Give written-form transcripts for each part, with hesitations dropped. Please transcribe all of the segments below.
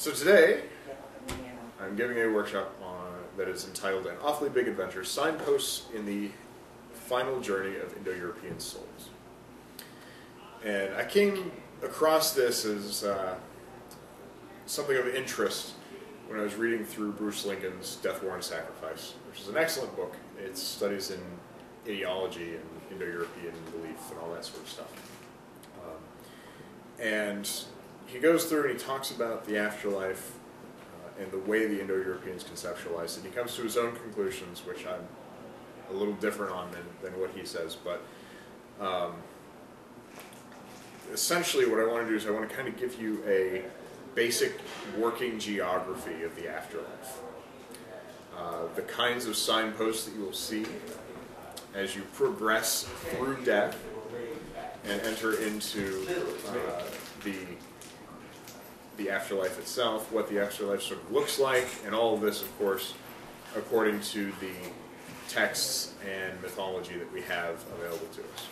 So today, I'm giving a workshop that is entitled An Awfully Big Adventure, Signposts in the Final Journey of Indo-European Souls. And I came across this as something of interest when I was reading through Bruce Lincoln's Death, War, and Sacrifice, which is an excellent book. It studies in ideology and Indo-European belief and all that sort of stuff. And he goes through and he talks about the afterlife and the way the Indo-Europeans conceptualized it. He comes to his own conclusions, which I'm a little different on than what he says. But essentially what I want to do is I want to kind of give you a basic working geography of the afterlife. The kinds of signposts that you will see as you progress through death and enter into the afterlife itself, what the afterlife sort of looks like, and all of this, of course, according to the texts and mythology that we have available to us.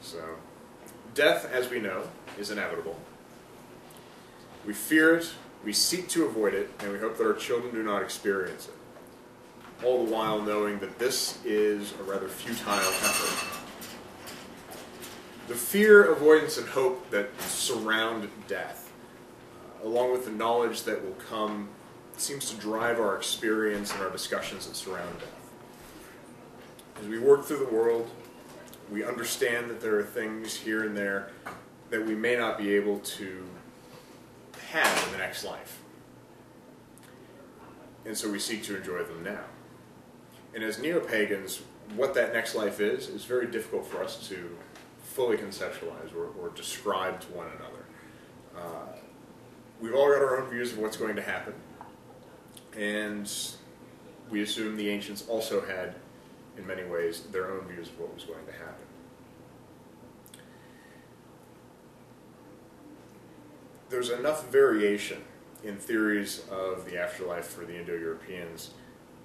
So, death, as we know, is inevitable. We fear it, we seek to avoid it, and we hope that our children do not experience it. All the while knowing that this is a rather futile effort. The fear, avoidance, and hope that surround death, along with the knowledge that will come, seems to drive our experience and our discussions that surround death. As we work through the world, we understand that there are things here and there that we may not be able to have in the next life. And so we seek to enjoy them now. And as neo-pagans, what that next life is very difficult for us to fully conceptualize or describe to one another. We've all got our own views of what's going to happen, and we assume the ancients also had, in many ways, their own views of what was going to happen. There's enough variation in theories of the afterlife for the Indo-Europeans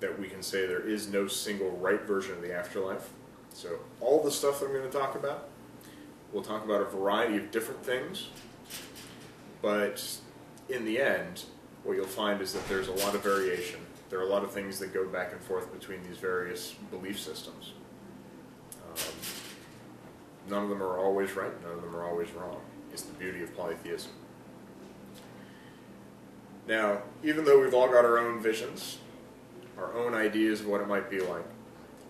that we can say there is no single right version of the afterlife. So all the stuff that I'm going to talk about, we'll talk about a variety of different things, but in the end, what you'll find is that there's a lot of variation. There are a lot of things that go back and forth between these various belief systems. None of them are always right, none of them are always wrong. It's the beauty of polytheism. Now, even though we've all got our own visions, our own ideas of what it might be like,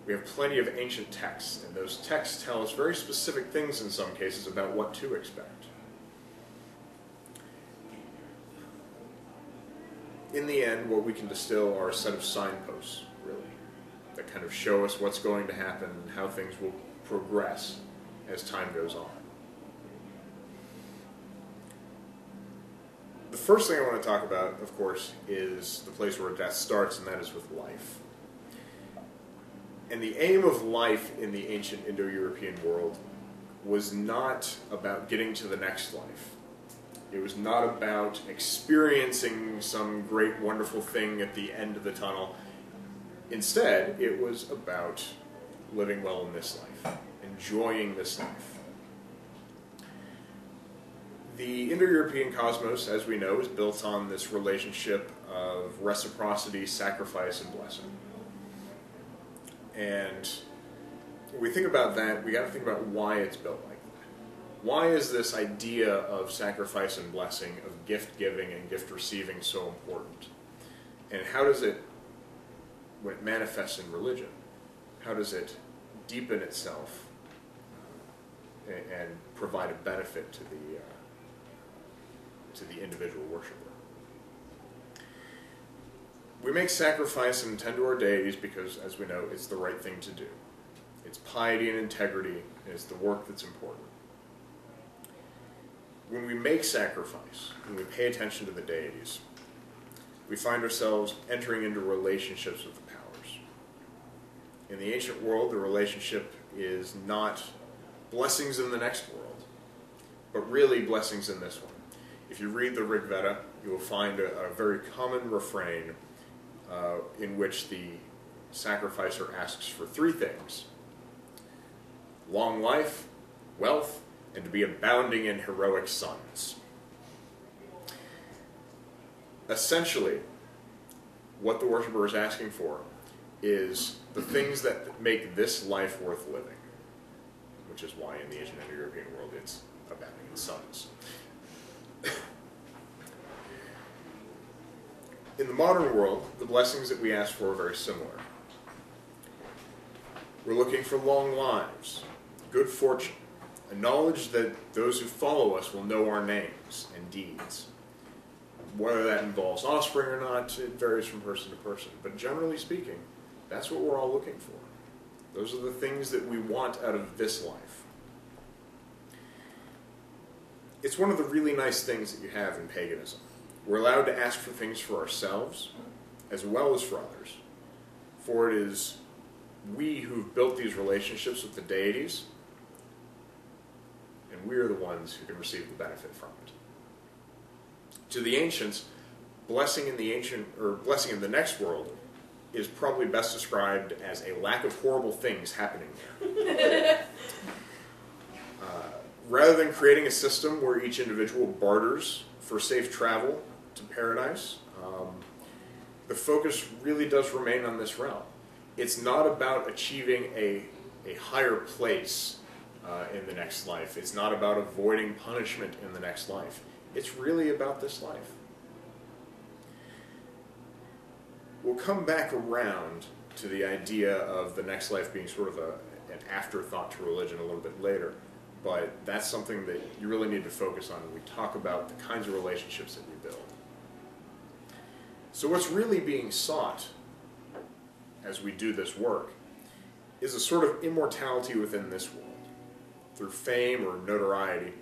we have plenty of ancient texts, and those texts tell us very specific things in some cases about what to expect. In the end, what we can distill are a set of signposts, really, that kind of show us what's going to happen and how things will progress as time goes on. The first thing I want to talk about, of course, is the place where death starts, and that is with life. And the aim of life in the ancient Indo-European world was not about getting to the next life. It was not about experiencing some great, wonderful thing at the end of the tunnel. Instead, it was about living well in this life, enjoying this life. The Indo-European cosmos, as we know, is built on this relationship of reciprocity, sacrifice, and blessing. And when we think about that, we got to think about why it's built like that. Why is this idea of sacrifice and blessing, of gift giving and gift receiving so important? And how does it, when it manifests in religion, how does it deepen itself and provide a benefit to the individual worshiper? We make sacrifice and tend to our deities because, as we know, it's the right thing to do. It's piety and integrity, and it's the work that's important. When we make sacrifice, when we pay attention to the deities, we find ourselves entering into relationships with the powers. In the ancient world, the relationship is not blessings in the next world, but really blessings in this one. If you read the Rig Veda, you will find a very common refrain in which the sacrificer asks for three things: long life, wealth, and to be abounding in heroic sons. essentially, what the worshiper is asking for is the things that make this life worth living, which is why in the ancient Indo-European world it's abounding in suns. In the modern world, the blessings that we ask for are very similar. We're looking for long lives, good fortune, a knowledge that those who follow us will know our names and deeds. Whether that involves offspring or not, it varies from person to person. But generally speaking, that's what we're all looking for. Those are the things that we want out of this life. It's one of the really nice things that you have in paganism. We're allowed to ask for things for ourselves as well as for others. For it is we who've built these relationships with the deities, and we are the ones who can receive the benefit from it. To the ancients, blessing in the next world is probably best described as a lack of horrible things happening there. Rather than creating a system where each individual barters for safe travel to paradise, the focus really does remain on this realm. It's not about achieving a higher place in the next life. It's not about avoiding punishment in the next life. It's really about this life. We'll come back around to the idea of the next life being sort of an afterthought to religion a little bit later, but that's something that you really need to focus on when we talk about the kinds of relationships that we build. So what's really being sought as we do this work is a sort of immortality within this world, through fame or notoriety,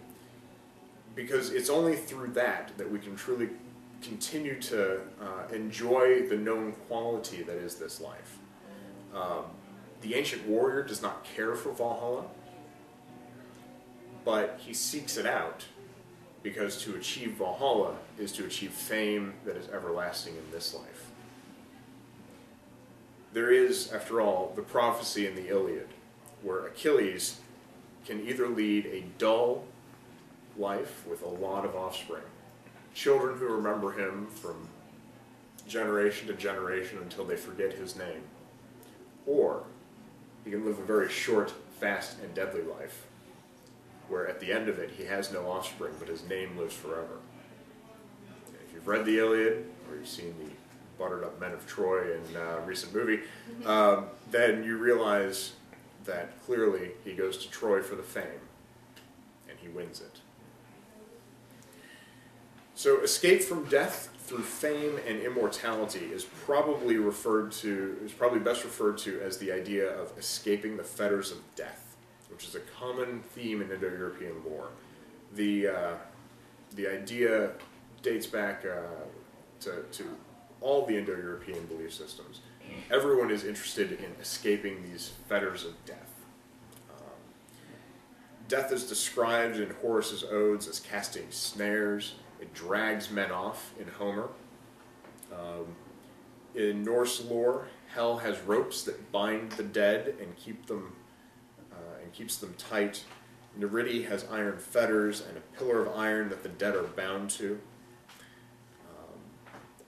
because it's only through that that we can truly continue to enjoy the known quality that is this life. The ancient warrior does not care for Valhalla, but he seeks it out because to achieve Valhalla is to achieve fame that is everlasting in this life. There is, after all, the prophecy in the Iliad, where Achilles can either lead a dull life with a lot of offspring, children who remember him from generation to generation until they forget his name, or he can live a very short, fast, and deadly life, where at the end of it he has no offspring, but his name lives forever. And if you've read the Iliad, or you've seen the buttered up men of Troy in a recent movie, then you realize that clearly he goes to Troy for the fame, and he wins it. So escape from death through fame and immortality is probably best referred to as the idea of escaping the fetters of death, which is a common theme in Indo-European lore. The idea dates back to all the Indo-European belief systems. Everyone is interested in escaping these fetters of death. Death is described in Horace's odes as casting snares. It drags men off in Homer. In Norse lore, hell has ropes that bind the dead and keeps them tight. Neridi has iron fetters and a pillar of iron that the dead are bound to.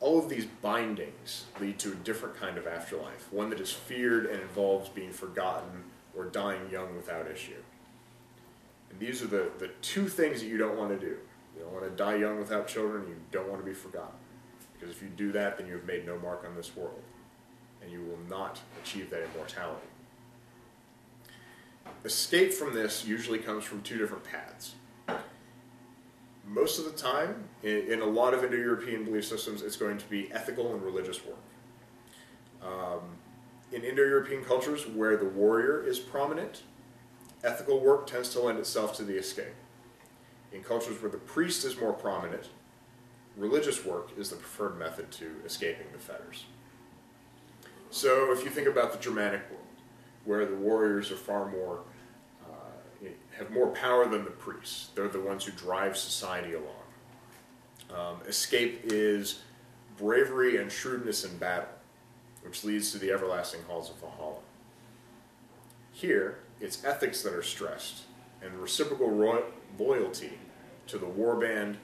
All of these bindings lead to a different kind of afterlife, one that is feared and involves being forgotten or dying young without issue. And these are the two things that you don't want to do. You don't want to die young without children, you don't want to be forgotten. Because if you do that, then you have made no mark on this world, and you will not achieve that immortality. Escape from this usually comes from two different paths. Most of the time, in a lot of Indo-European belief systems, it's going to be ethical and religious work. In Indo-European cultures where the warrior is prominent, ethical work tends to lend itself to the escape. In cultures where the priest is more prominent, religious work is the preferred method to escaping the fetters. So if you think about the Germanic world, where the warriors are far more, have more power than the priests. They're the ones who drive society along. Escape is bravery and shrewdness in battle, which leads to the everlasting halls of Valhalla. Here, it's ethics that are stressed, and reciprocal loyalty to the warband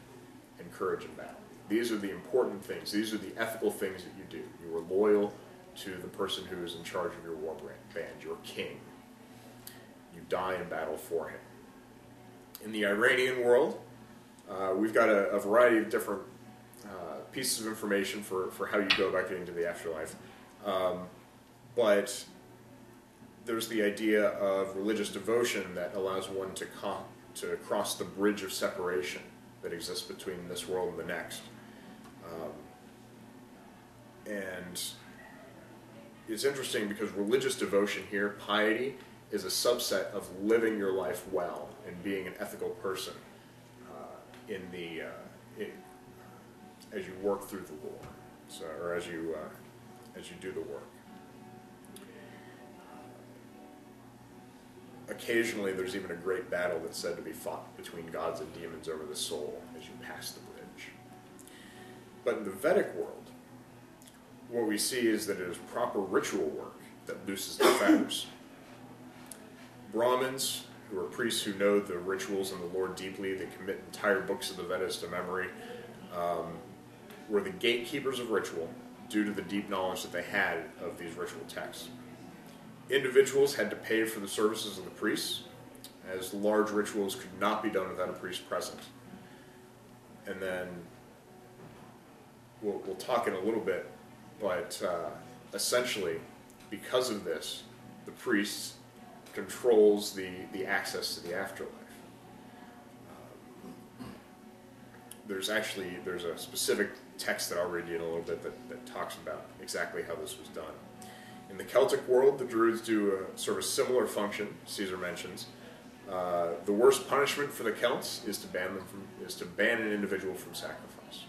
and courage in battle. These are the important things. These are the ethical things that you do. You are loyal to the person who is in charge of your war band, your king. You die in battle for him. In the Iranian world, we've got a variety of different pieces of information for how you go about getting to the afterlife. But there's the idea of religious devotion that allows one to cross the bridge of separation that exists between this world and the next. And it's interesting because religious devotion here, piety, is a subset of living your life well and being an ethical person as you work through the war, or as you do the work. Occasionally, there's even a great battle that's said to be fought between gods and demons over the soul as you pass the bridge. But in the Vedic world, what we see is that it is proper ritual work that looses the fetters. Brahmins, who are priests who know the rituals and the Lord deeply, they commit entire books of the Vedas to memory, were the gatekeepers of ritual due to the deep knowledge that they had of these ritual texts. Individuals had to pay for the services of the priests, as large rituals could not be done without a priest present. And then we'll talk in a little bit, but essentially, because of this, the priest controls the access to the afterlife. There's a specific text that I'll read you in a little bit that talks about exactly how this was done. In the Celtic world, the Druids do a sort of similar function, Caesar mentions. The worst punishment for the Celts is to ban an individual from sacrifice.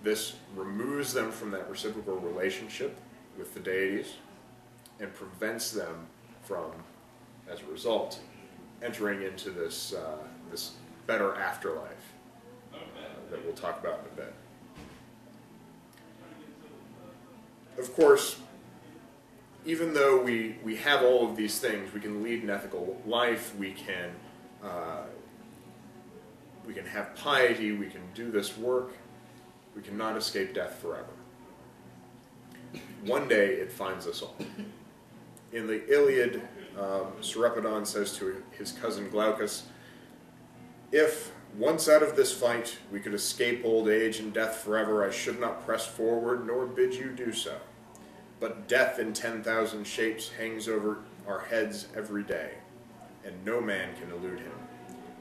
This removes them from that reciprocal relationship with the deities and prevents them from, as a result, entering into this better afterlife that we'll talk about in a bit. Of course, even though we have all of these things, we can lead an ethical life, we can have piety, we can do this work, we cannot escape death forever. One day it finds us all. In the Iliad, Sarpedon says to his cousin Glaucus, "If, once out of this fight, we could escape old age and death forever, I should not press forward, nor bid you do so. But death in 10,000 shapes hangs over our heads every day, and no man can elude him.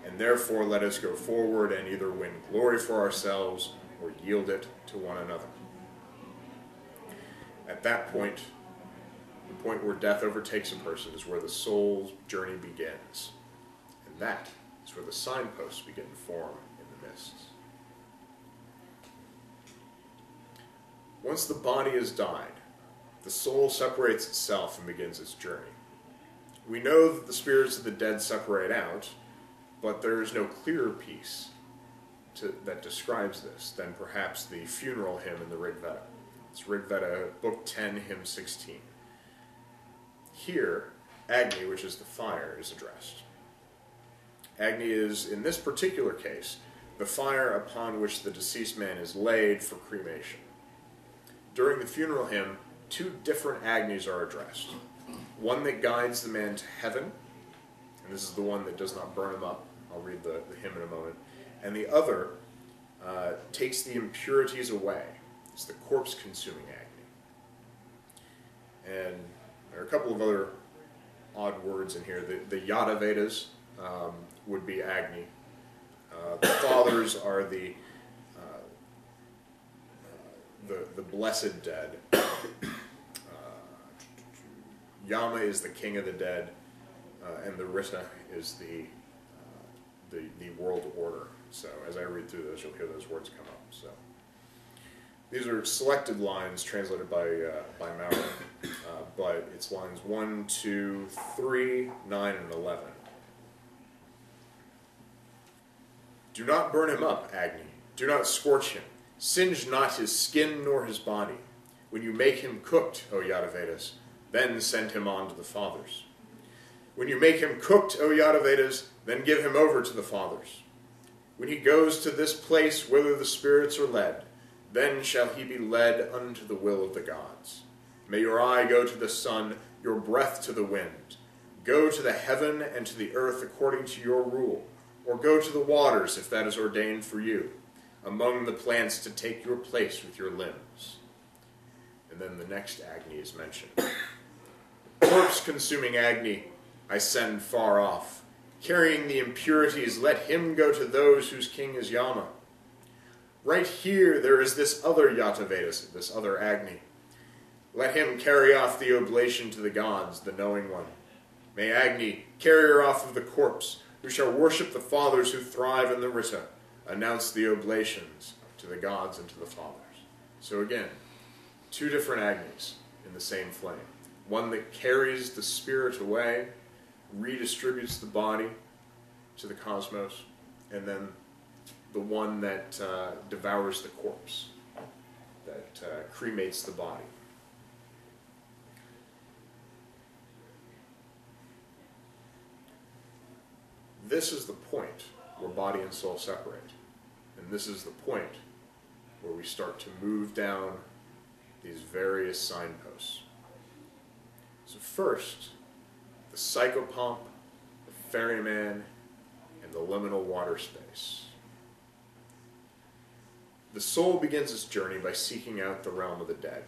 And therefore let us go forward and either win glory for ourselves or yield it to one another." At that point, the point where death overtakes a person is where the soul's journey begins. And that is where the signposts begin to form in the mists. Once the body has died, the soul separates itself and begins its journey. We know that the spirits of the dead separate out, but there is no clearer piece that describes this than perhaps the funeral hymn in the Rig Veda. It's Rig Veda, Book 10, Hymn 16. Here, Agni, which is the fire, is addressed. Agni is, in this particular case, the fire upon which the deceased man is laid for cremation. During the funeral hymn, two different Agnis are addressed. One that guides the man to heaven, and this is the one that does not burn him up. I'll read the hymn in a moment. And the other takes the impurities away. It's the corpse-consuming Agni. And there are a couple of other odd words in here. The Yada Vedas would be Agni. The fathers are the blessed dead. Yama is the king of the dead, and the Rita is the world order. So as I read through those, you'll hear those words come up. So these are selected lines translated by Maurer, but it's lines 1, 2, 3, 9, and 11. "Do not burn him up, Agni. Do not scorch him. Singe not his skin nor his body. When you make him cooked, O Yadavedas, then send him on to the fathers. When you make him cooked, O Yadavedas, then give him over to the fathers. When he goes to this place whither the spirits are led, then shall he be led unto the will of the gods. May your eye go to the sun, your breath to the wind. Go to the heaven and to the earth according to your rule, or go to the waters, if that is ordained for you, among the plants to take your place with your limbs. And then the next Agni is mentioned. Corpse-consuming Agni, I send far off. Carrying the impurities, let him go to those whose king is Yama. Right here there is this other Yatavedas, this other Agni. Let him carry off the oblation to the gods, the knowing one. May Agni, carrier off of the corpse, who shall worship the fathers who thrive in the Rita, announce the oblations to the gods and to the fathers. So again, two different Agnis in the same flame. One that carries the spirit away, redistributes the body to the cosmos, and then the one that devours the corpse, that cremates the body. This is the point where body and soul separate. And this is the point where we start to move down these various signposts. So first, the psychopomp, the ferryman, and the liminal water space. The soul begins its journey by seeking out the realm of the dead.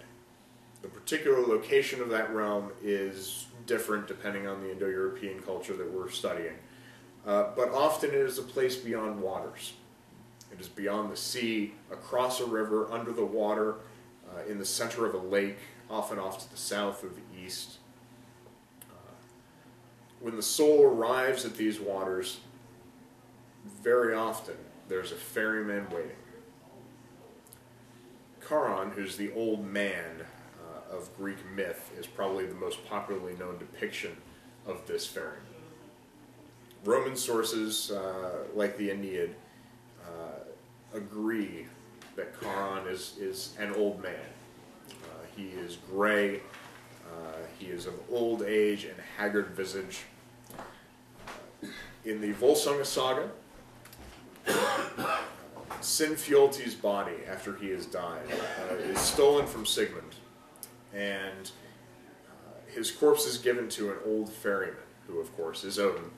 The particular location of that realm is different depending on the Indo-European culture that we're studying. But often it is a place beyond waters. It is beyond the sea, across a river, under the water, in the center of a lake, often off to the south or the east. When the soul arrives at these waters, very often there's a ferryman waiting. Charon, who's the old man of Greek myth, is probably the most popularly known depiction of this ferryman. Roman sources, like the Aeneid, agree that Charon is an old man. He is gray, he is of old age and haggard visage. In the Volsunga saga, Sinfiotti's body, after he has died, is stolen from Sigmund, and his corpse is given to an old ferryman, who of course is Odin,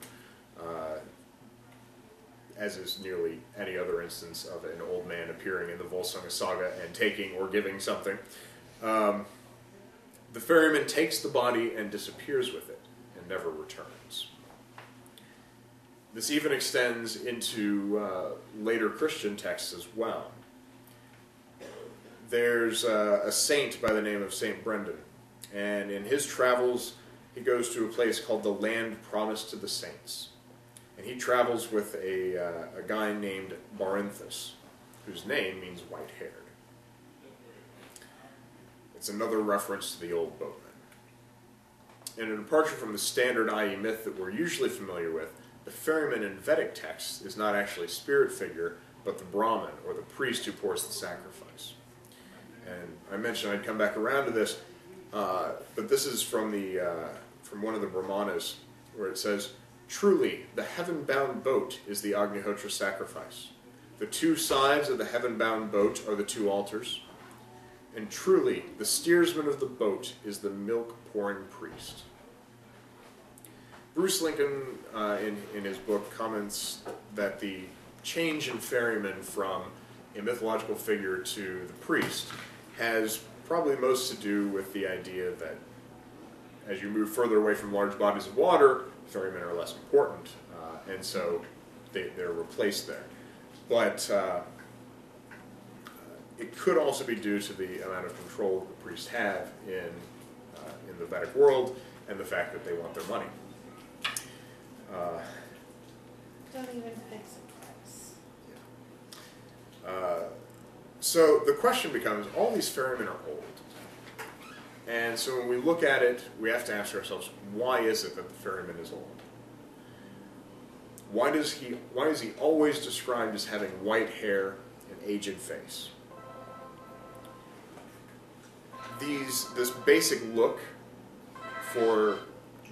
as is nearly any other instance of an old man appearing in the Volsunga saga and taking or giving something. The ferryman takes the body and disappears with it, and never returns. This even extends into later Christian texts as well. There's a saint by the name of Saint Brendan, and in his travels he goes to a place called the Land Promised to the Saints. And he travels with a guy named Barinthus, whose name means white-haired. It's another reference to the old boatman. In a departure from the standard i.e. myth that we're usually familiar with, the ferryman in Vedic texts is not actually a spirit figure, but the Brahmin, or the priest who pours the sacrifice. And I mentioned I'd come back around to this, but this is from one of the Brahmanas, where it says, "Truly, the heaven-bound boat is the Agnihotra sacrifice. The two sides of the heaven-bound boat are the two altars. And truly, the steersman of the boat is the milk-pouring priest." Bruce Lincoln, in his book, comments that the change in ferryman from a mythological figure to the priest has probably most to do with the idea that as you move further away from large bodies of water, ferrymen are less important, and so they're replaced there. But it could also be due to the amount of control that the priests have in the Vedic world, and the fact that they want their money. Don't even fix a price. So the question becomes, all these ferrymen are old. And so when we look at it, we have to ask ourselves, why is it that the ferryman is old? Why is he always described as having white hair and aged face? This basic look for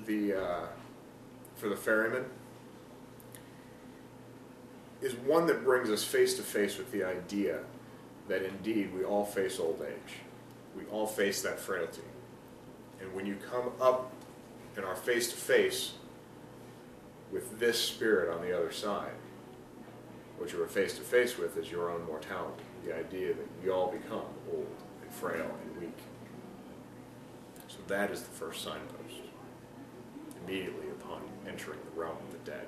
the ferryman is one that brings us face to face with the idea that indeed we all face old age. We all face that frailty. And when you come up and are face to face with this spirit on the other side, what you are face to face with is your own mortality, the idea that we all become old and frail and weak. So that is the first signpost, immediately upon entering the realm of the dead.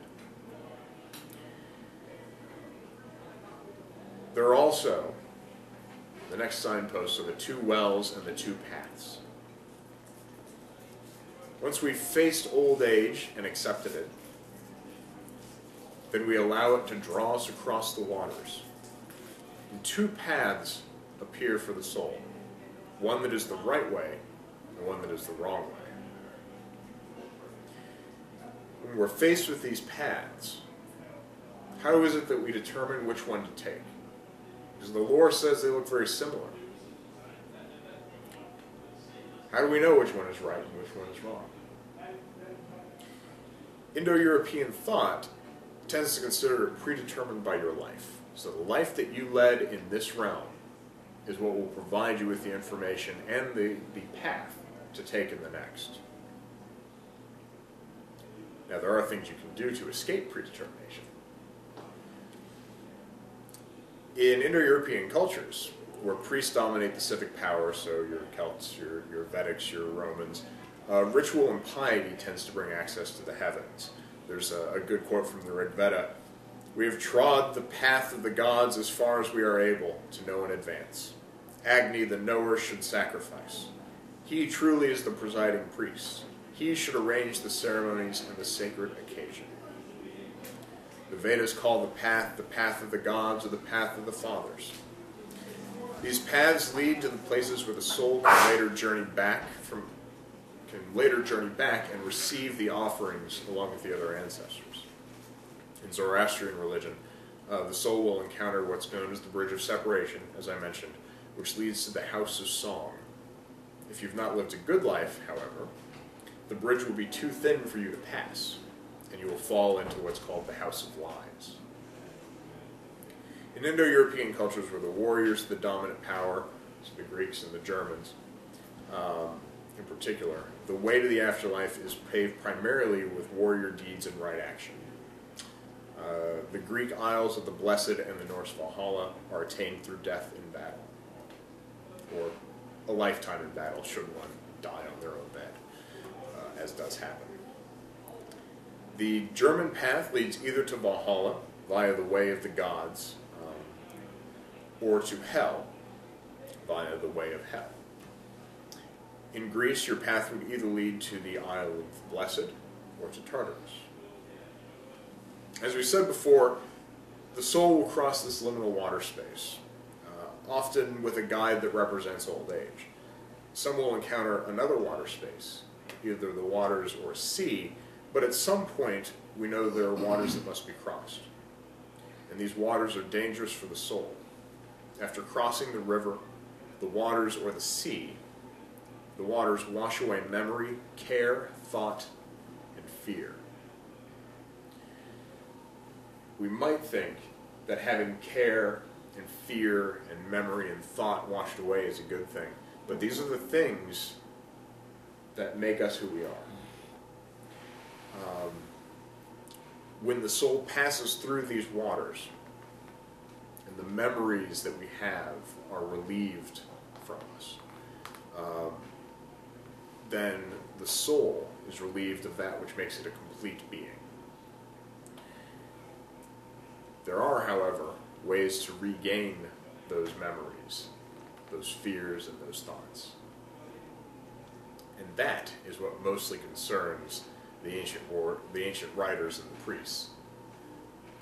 There are also, the next signposts are the two wells and the two paths. Once we've faced old age and accepted it, then we allow it to draw us across the waters. And two paths appear for the soul, one that is the right way and one that is the wrong way. When we're faced with these paths, how is it that we determine which one to take? Because the lore says they look very similar. How do we know which one is right and which one is wrong? Indo-European thought tends to consider it predetermined by your life. So the life that you led in this realm is what will provide you with the information and the path to take in the next. Now there are things you can do to escape predetermination. In Indo-European cultures, where priests dominate the civic power, so your Celts, your Vedics, your Romans, ritual and piety tends to bring access to the heavens. There's a good quote from the Rig Veda: "We have trod the path of the gods as far as we are able to know in advance. Agni, the knower, should sacrifice. He truly is the presiding priest. He should arrange the ceremonies and the sacred occasion." The Vedas call the path of the gods, or the path of the fathers. These paths lead to the places where the soul can later journey back and receive the offerings along with the other ancestors. In Zoroastrian religion, the soul will encounter what's known as the Bridge of Separation, as I mentioned, which leads to the House of Song. If you've not lived a good life, however, the bridge will be too thin for you to pass, and you will fall into what's called the House of Lies. In Indo-European cultures where the warriors are the dominant power, so the Greeks and the Germans in particular, the way to the afterlife is paved primarily with warrior deeds and right action. The Greek Isles of the Blessed and the Norse Valhalla are attained through death in battle, or a lifetime in battle should one die on their own bed, as does happen. The German path leads either to Valhalla via the way of the gods, or to hell via the way of hell. In Greece, your path would either lead to the Isle of the Blessed or to Tartarus. As we said before, the soul will cross this liminal water space, often with a guide that represents old age. Some will encounter another water space, either the waters or sea, but at some point we know there are waters that must be crossed. And these waters are dangerous for the soul. After crossing the river, the waters, or the sea, the waters wash away memory, care, thought, and fear. We might think that having care and fear and memory and thought washed away is a good thing, but these are the things that make us who we are. When the soul passes through these waters, and the memories that we have are relieved from us, then the soul is relieved of that which makes it a complete being. There are, however, ways to regain those memories, those fears, and those thoughts. And that is what mostly concerns the ancient writers and the priests.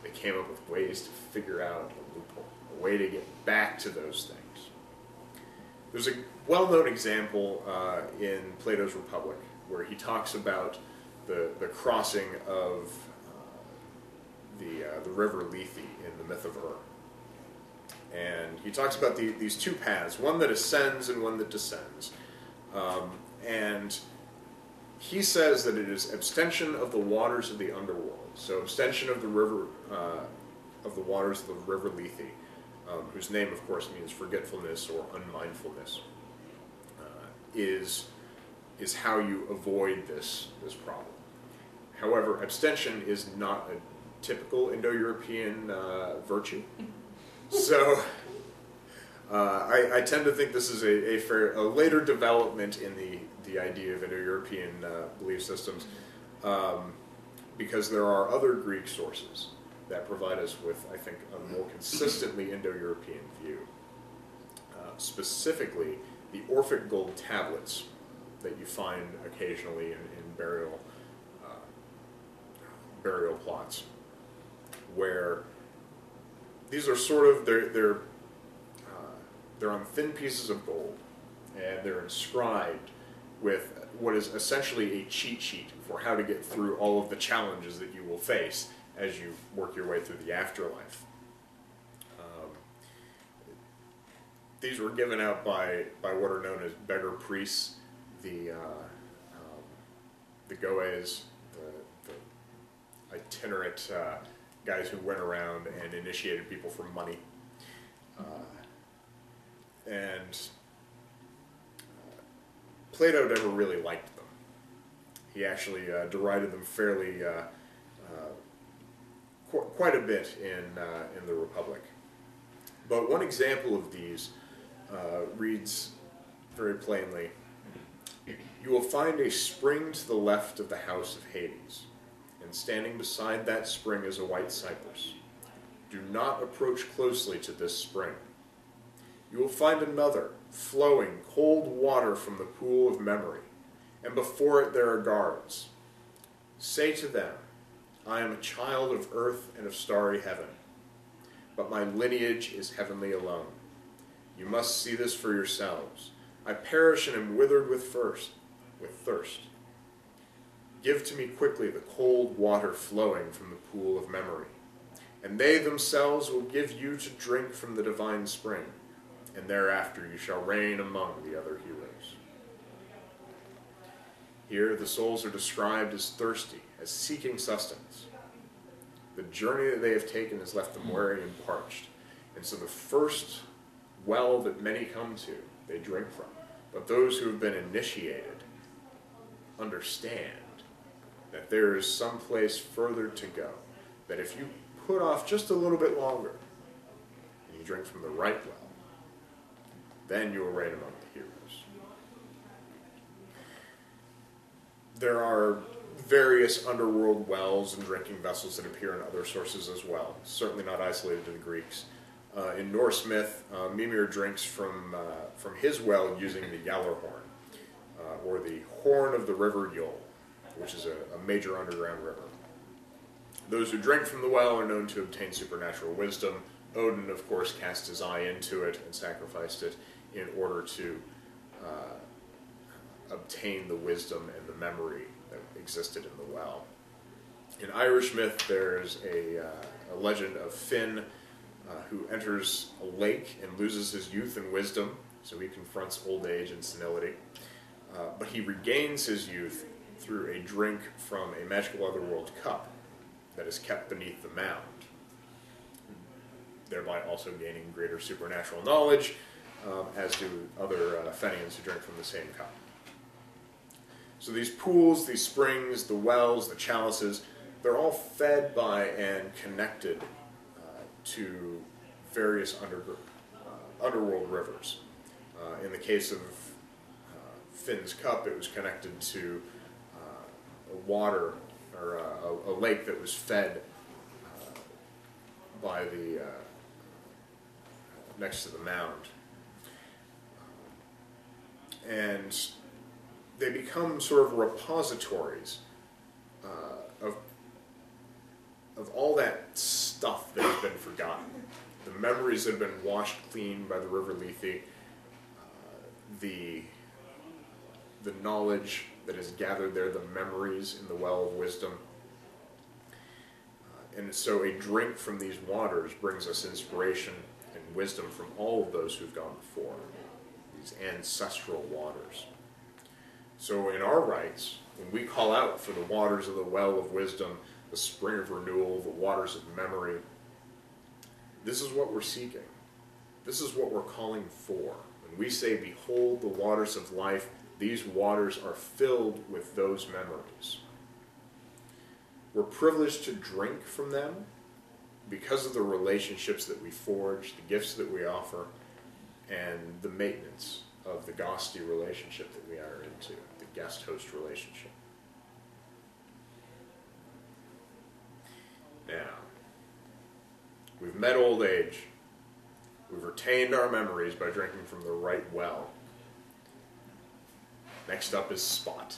They came up with ways to figure out a loophole, a way to get back to those things. There's a well-known example in Plato's Republic where he talks about the crossing of the river Lethe in the myth of Ur. And he talks about these two paths, one that ascends and one that descends. And he says that it is abstention of the waters of the underworld, so abstention of the river of the waters of the river Lethe, whose name, of course, means forgetfulness or unmindfulness, is how you avoid this problem. However, abstention is not a typical Indo-European virtue, so I tend to think this is a later development in the idea of Indo-European belief systems, because there are other Greek sources that provide us with, I think, a more consistently Indo-European view. Specifically, the Orphic gold tablets that you find occasionally in burial plots, where these are sort of they're on thin pieces of gold, and they're inscribed with what is essentially a cheat sheet for how to get through all of the challenges that you will face as you work your way through the afterlife. These were given out by what are known as beggar priests, the goes, the itinerant guys who went around and initiated people for money. Plato never really liked them. He actually derided them fairly quite a bit in the Republic. But one example of these reads very plainly, "You will find a spring to the left of the house of Hades, and standing beside that spring is a white cypress. Do not approach closely to this spring. You will find another, flowing cold water from the pool of memory, and before it there are guards. Say to them, I am a child of earth and of starry heaven, but my lineage is heavenly alone. You must see this for yourselves. I perish and am withered with thirst. Give to me quickly the cold water flowing from the pool of memory, and they themselves will give you to drink from the divine spring, and thereafter you shall reign among the other heroes." Here the souls are described as thirsty, as seeking sustenance. The journey that they have taken has left them weary and parched, and so the first well that many come to, they drink from. But those who have been initiated understand that there is some place further to go, that if you put off just a little bit longer, and you drink from the right well, then you will reign among the heroes. There are various underworld wells and drinking vessels that appear in other sources as well, certainly not isolated to the Greeks. In Norse myth, Mimir drinks from his well using the Gjallarhorn, or the horn of the river Yol, which is a major underground river. Those who drink from the well are known to obtain supernatural wisdom. Odin, of course, cast his eye into it and sacrificed it in order to obtain the wisdom and the memory that existed in the well. In Irish myth, there's a legend of Finn, who enters a lake and loses his youth and wisdom, so he confronts old age and senility. But he regains his youth through a drink from a magical otherworld cup that is kept beneath the mound, thereby also gaining greater supernatural knowledge, as do other Fenians who drink from the same cup. So these pools, these springs, the wells, the chalices, they're all fed by and connected to various underworld rivers. In the case of Finn's cup, it was connected to a water, or a lake that was fed by the next to the mound. And they become sort of repositories of all that stuff that has been forgotten. The memories that have been washed clean by the river Lethe, the knowledge that is gathered there, the memories in the well of wisdom. And so a drink from these waters brings us inspiration and wisdom from all of those who've gone before, these ancestral waters. So in our rites, when we call out for the waters of the well of wisdom, the spring of renewal, the waters of memory, This is what we're seeking. This is what we're calling for. When we say, behold the waters of life, these waters are filled with those memories. We're privileged to drink from them because of the relationships that we forge, the gifts that we offer, and the maintenance of the ghosty relationship that we are into, the guest-host relationship. Now, we've met old age. We've retained our memories by drinking from the right well. Next up is Spot.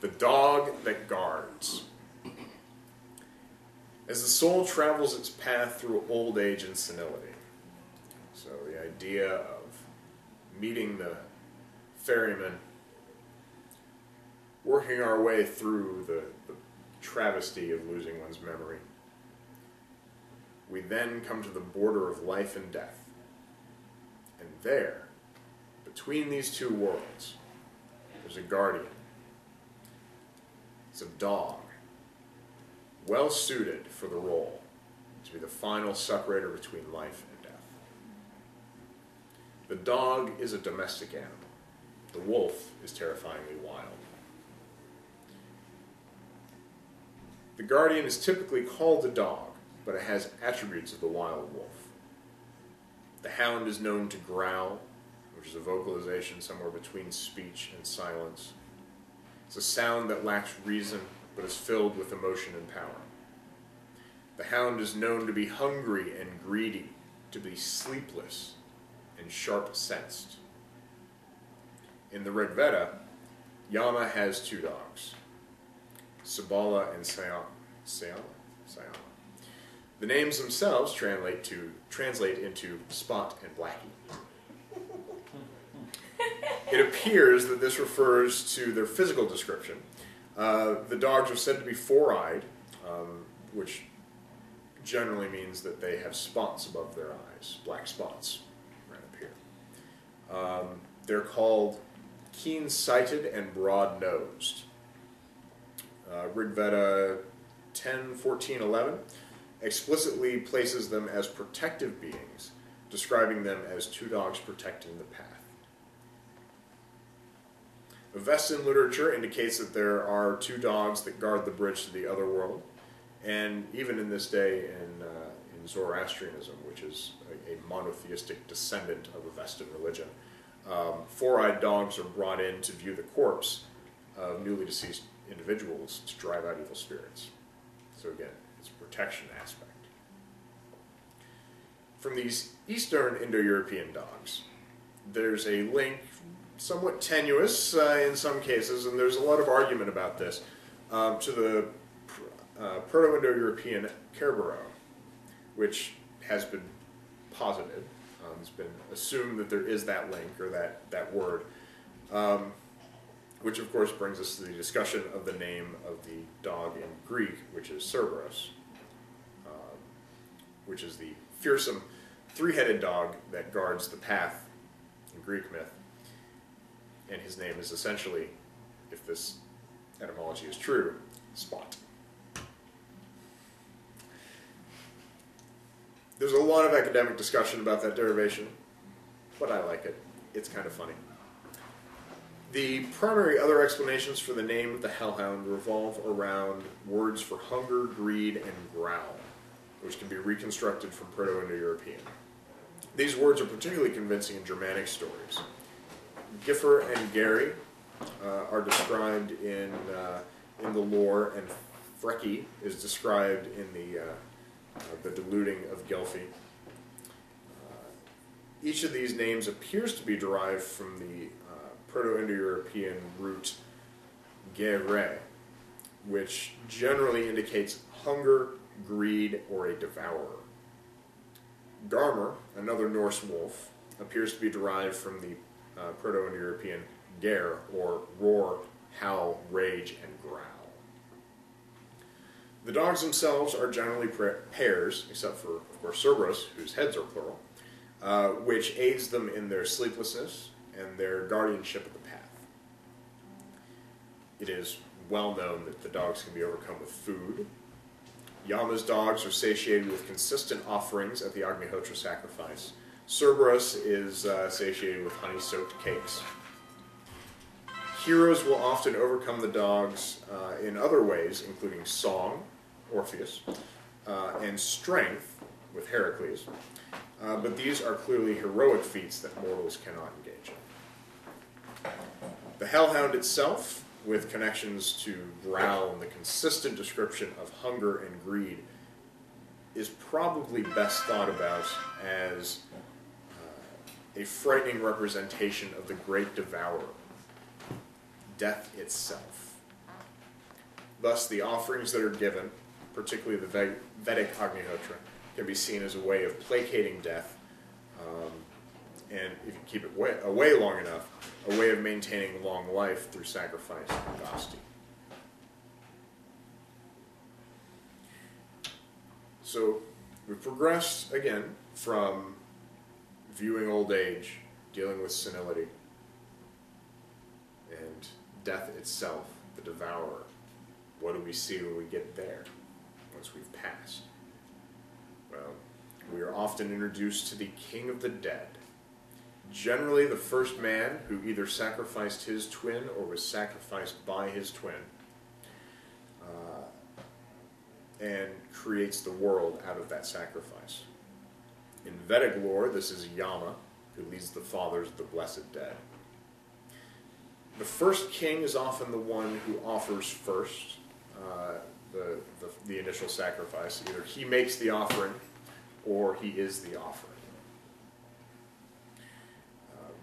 The dog that guards. As the soul travels its path through old age and senility, so the idea of meeting the ferryman, working our way through the travesty of losing one's memory, we then come to the border of life and death. And there, between these two worlds, there's a guardian. It's a dog, well suited for the role to be the final separator between life and death. The dog is a domestic animal. The wolf is terrifyingly wild. The guardian is typically called a dog, but it has attributes of the wild wolf. The hound is known to growl, which is a vocalization somewhere between speech and silence. It's a sound that lacks reason, but is filled with emotion and power. The hound is known to be hungry and greedy, to be sleepless and sharp-sensed. In the Rig Veda, Yama has two dogs, Sabala and Sayama. The names themselves translate into Spot and Blackie. It appears that this refers to their physical description. The dogs are said to be four-eyed, which generally means that they have spots above their eyes, black spots right up here. They're called keen-sighted and broad-nosed. Rig Veda 10:14-11 explicitly places them as protective beings, describing them as two dogs protecting the path. Avestan literature indicates that there are two dogs that guard the bridge to the other world, and even in this day in Zoroastrianism, which is a monotheistic descendant of Avestan religion, four-eyed dogs are brought in to view the corpse of newly deceased individuals to drive out evil spirits. So again, it's a protection aspect. From these Eastern Indo-European dogs, there's a link, somewhat tenuous in some cases, and there's a lot of argument about this, to the Proto-Indo-European Kerberos, which has been posited. It's been assumed that there is that link, or that word, which of course brings us to the discussion of the name of the dog in Greek, which is Cerberus, which is the fearsome three-headed dog that guards the path in Greek myth. And his name is essentially, if this etymology is true, Spot. There's a lot of academic discussion about that derivation, but I like it. It's kind of funny. The primary other explanations for the name of the hellhound revolve around words for hunger, greed, and growl, which can be reconstructed from Proto-Indo-European. These words are particularly convincing in Germanic stories. Giffer and Gary are described in the lore, and Freki is described in the deluding of Gylfi. Each of these names appears to be derived from the Proto-Indo-European root gere, which generally indicates hunger, greed, or a devourer. Garmer, another Norse wolf, appears to be derived from the Proto-Indo-European ger, or roar, howl, rage, and growl. The dogs themselves are generally pairs, except for, of course, Cerberus, whose heads are plural, which aids them in their sleeplessness and their guardianship of the path. It is well known that the dogs can be overcome with food. Yama's dogs are satiated with consistent offerings at the Agnihotra sacrifice. Cerberus is satiated with honey-soaked cakes. Heroes will often overcome the dogs in other ways, including song, Orpheus, and strength, with Heracles. But these are clearly heroic feats that mortals cannot engage in. The Hellhound itself, with connections to Growl and the consistent description of hunger and greed, is probably best thought about as a frightening representation of the great devourer, death itself. Thus, the offerings that are given, particularly the Vedic Agnihotra, can be seen as a way of placating death, and if you keep it away long enough, a way of maintaining long life through sacrifice and Gasti. So we've progressed, again, from viewing old age, dealing with senility, and death itself, the devourer. What do we see when we get there, once we've passed? Well, we are often introduced to the king of the dead. Generally the first man who either sacrificed his twin or was sacrificed by his twin, and creates the world out of that sacrifice. In Vedic lore, this is Yama, who leads the fathers of the blessed dead. The first king is often the one who offers first the initial sacrifice. Either he makes the offering or he is the offering.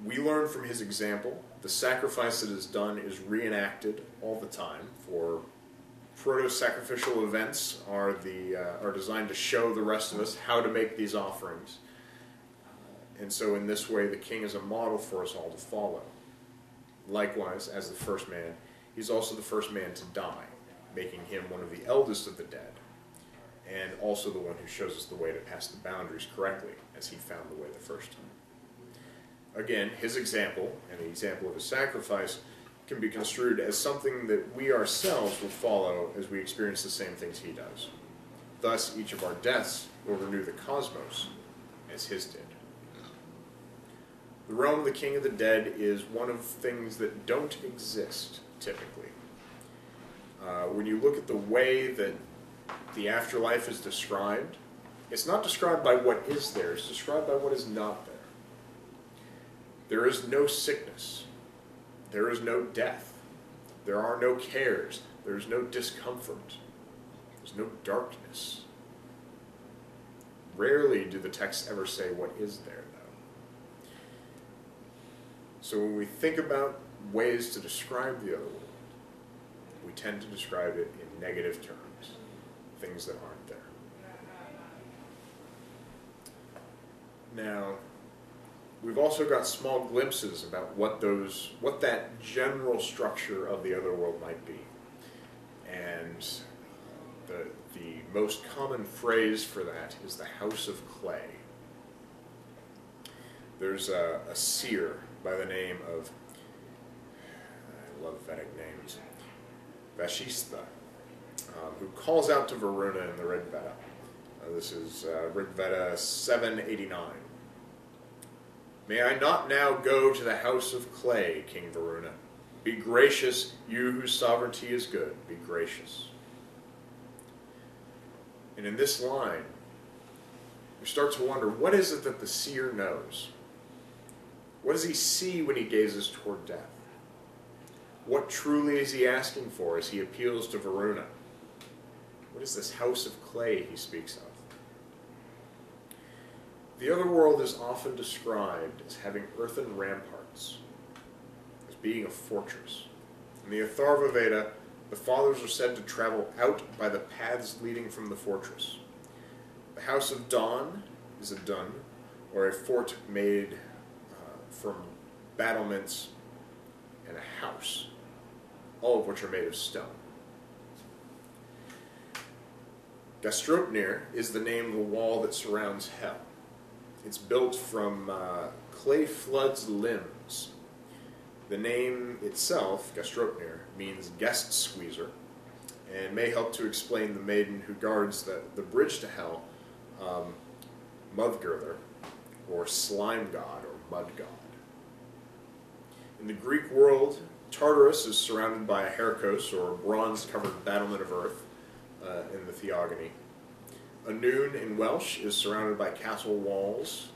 We learn from his example. The sacrifice that is done is reenacted all the time. For proto-sacrificial events are designed to show the rest of us how to make these offerings. And so in this way, the king is a model for us all to follow. Likewise, as the first man, he's also the first man to die, making him one of the eldest of the dead, and also the one who shows us the way to pass the boundaries correctly, as he found the way the first time. Again, his example, and the example of his sacrifice, can be construed as something that we ourselves will follow as we experience the same things he does. Thus, each of our deaths will renew the cosmos as his did. The realm of the king of the dead is one of things that don't exist, typically. When you look at the way that the afterlife is described, it's not described by what is there, it's described by what is not there. There is no sickness. There is no death. There are no cares. There is no discomfort. There's no darkness. Rarely do the texts ever say what is there, though. So when we think about ways to describe the other world, we tend to describe it in negative terms, things that aren't there. Now, we've also got small glimpses about what that general structure of the other world might be. And the most common phrase for that is the house of clay. There's a seer by the name of, I love Vedic names, Vashistha, who calls out to Varuna in the Rig Veda. This is Rig Veda 789. May I not now go to the house of clay, King Varuna? Be gracious, you whose sovereignty is good, be gracious. And in this line, we start to wonder, what is it that the seer knows? What does he see when he gazes toward death? What truly is he asking for as he appeals to Varuna? What is this house of clay he speaks of? The other world is often described as having earthen ramparts, as being a fortress. In the Atharva Veda, the fathers are said to travel out by the paths leading from the fortress. The House of Dawn is a dun, or a fort made from battlements and a house, all of which are made of stone. Gastropnir is the name of the wall that surrounds hell. It's built from clay flood's limbs. The name itself, Gastropnir, means guest squeezer, and may help to explain the maiden who guards the bridge to hell, Mudgurler, or slime god, or mud god. In the Greek world, Tartarus is surrounded by a Herkos, or bronze-covered battlement of earth, in the Theogony. Anoon in Welsh is surrounded by castle walls.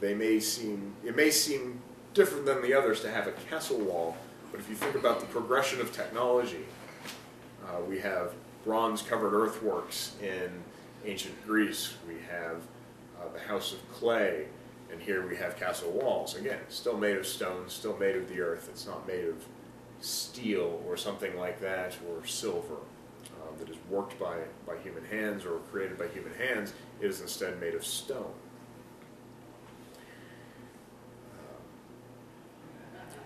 It may seem different than the others to have a castle wall, but if you think about the progression of technology, we have bronze-covered earthworks in ancient Greece. We have the House of Clay, and here we have castle walls. Again, still made of stone, still made of the earth. It's not made of steel or something like that, or silver, that is worked by human hands or created by human hands. It is instead made of stone.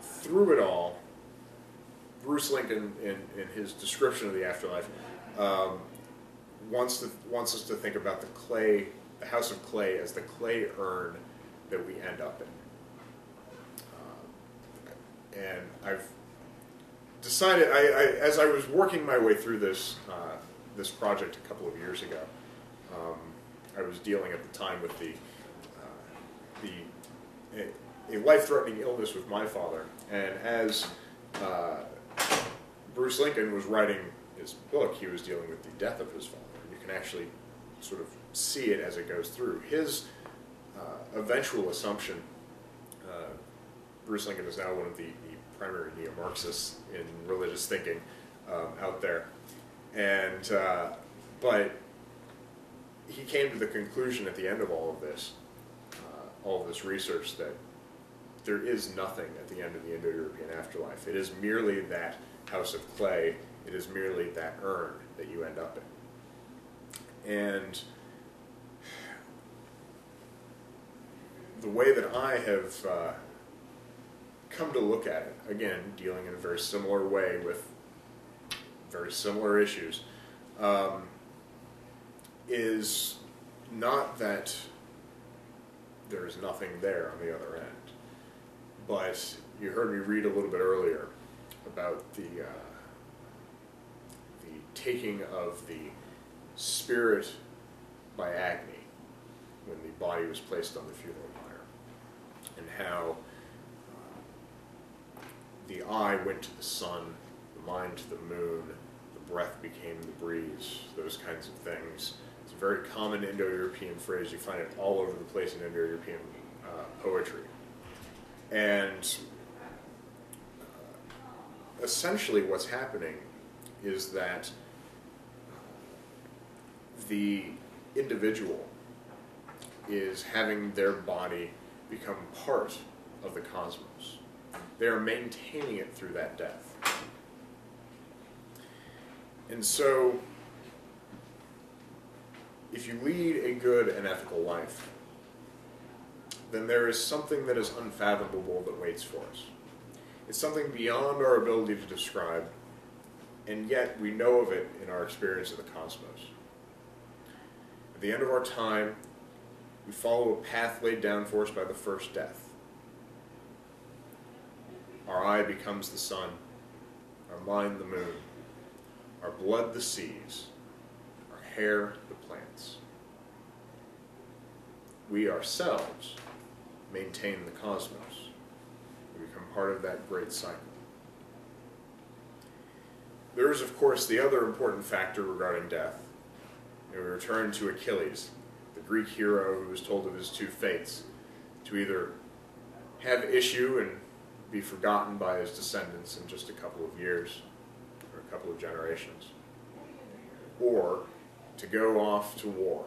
Through it all, Bruce Lincoln, in his description of the afterlife, wants us to think about the House of Clay, as the clay urn that we end up in. And I've decided, as I was working my way through this project a couple of years ago, I was dealing at the time with a life-threatening illness with my father, and as Bruce Lincoln was writing his book, he was dealing with the death of his father. You can actually sort of see it as it goes through. His eventual assumption, Bruce Lincoln is now one of the primary neo-Marxists in religious thinking out there, and but he came to the conclusion at the end of all of this research, that there is nothing at the end of the Indo-European afterlife. It is merely that house of clay. It is merely that urn that you end up in. And the way that I have come to look at it, again, dealing in a very similar way with very similar issues, is not that there is nothing there on the other end, but you heard me read a little bit earlier about the taking of the spirit by Agni when the body was placed on the funeral pyre, and how the eye went to the sun, the mind to the moon, the breath became the breeze, those kinds of things. It's a very common Indo-European phrase. You find it all over the place in Indo-European poetry. And essentially what's happening is that the individual is having their body become part of the cosmos. They are maintaining it through that death. And so, if you lead a good and ethical life, then there is something that is unfathomable that waits for us. It's something beyond our ability to describe, and yet we know of it in our experience of the cosmos. At the end of our time, we follow a path laid down for us by the first death. Our eye becomes the sun, our mind the moon, our blood the seas, our hair the plants. We ourselves maintain the cosmos. We become part of that great cycle. There is, of course, the other important factor regarding death. And we return to Achilles, the Greek hero who was told of his two fates, to either have issue and be forgotten by his descendants in just a couple of years, or a couple of generations, or to go off to war,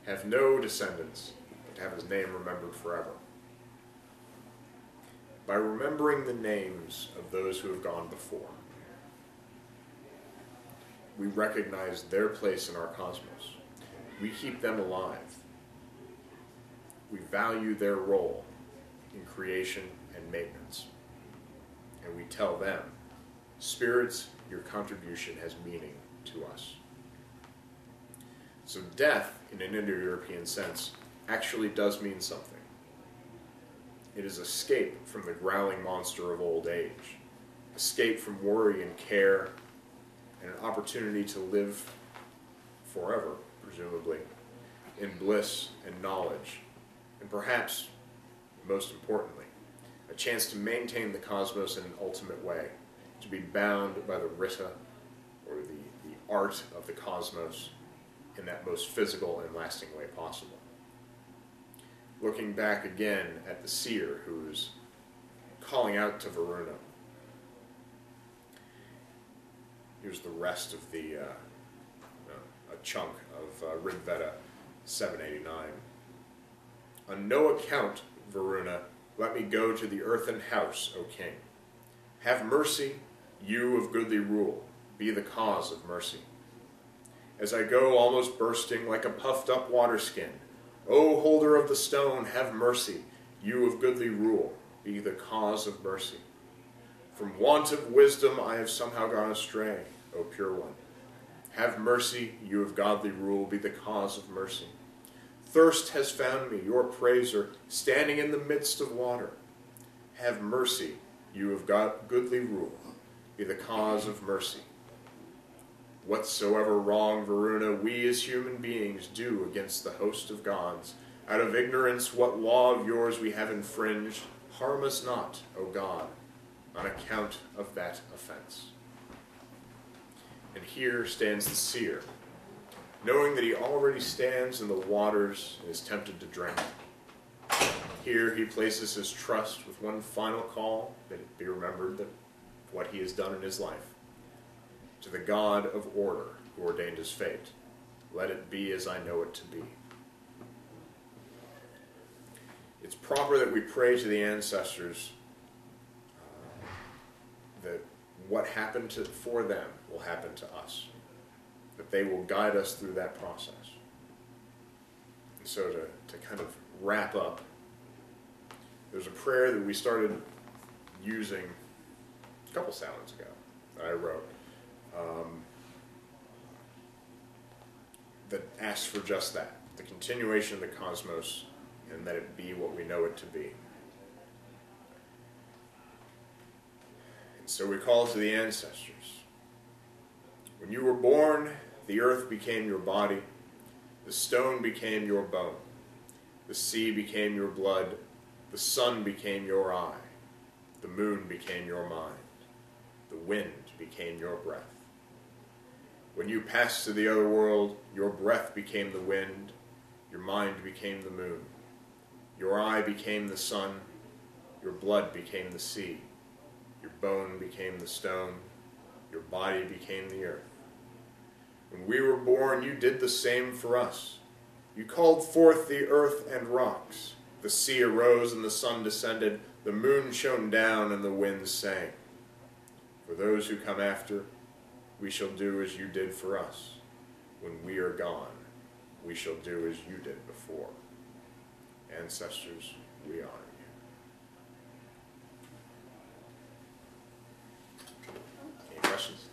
have no descendants, but to have his name remembered forever. By remembering the names of those who have gone before, we recognize their place in our cosmos. We keep them alive. We value their role in creation and maintenance. And we tell them, spirits, your contribution has meaning to us. So death, in an Indo-European sense, actually does mean something. It is escape from the growling monster of old age, escape from worry and care, and an opportunity to live forever, presumably, in bliss and knowledge, and perhaps, most importantly, a chance to maintain the cosmos in an ultimate way, to be bound by the rita, or the art of the cosmos, in that most physical and lasting way possible. Looking back again at the seer who's calling out to Varuna. Here's the rest of the a chunk of Rig Veda 789. On no account, Varuna, let me go to the earthen house, O king. Have mercy, you of goodly rule, be the cause of mercy. As I go almost bursting like a puffed up water skin, O holder of the stone, have mercy, you of goodly rule, be the cause of mercy. From want of wisdom I have somehow gone astray, O pure one. Have mercy, you of godly rule, be the cause of mercy. Thirst has found me, your praiser, standing in the midst of water. Have mercy, you of goodly rule, be the cause of mercy. Whatsoever wrong, Varuna, we as human beings do against the host of gods, out of ignorance what law of yours we have infringed, harm us not, O God, on account of that offense. And here stands the seer, knowing that he already stands in the waters and is tempted to drink. Here he places his trust with one final call, that it be remembered that what he has done in his life. To the God of order who ordained his fate, let it be as I know it to be. It's proper that we pray to the ancestors that what happened for them will happen to us, that they will guide us through that process. And so to kind of wrap up, there's a prayer that we started using a couple Samhains ago that I wrote, that asks for just that, the continuation of the cosmos, and that it be what we know it to be. And so we call to the ancestors. When you were born, the earth became your body, the stone became your bone, the sea became your blood, the sun became your eye, the moon became your mind, the wind became your breath. When you passed to the other world, your breath became the wind, your mind became the moon, your eye became the sun, your blood became the sea, your bone became the stone, your body became the earth. When we were born, you did the same for us. You called forth the earth and rocks. The sea arose and the sun descended, the moon shone down and the winds sang. For those who come after, we shall do as you did for us. When we are gone, we shall do as you did before. Ancestors, we honor you. Any questions?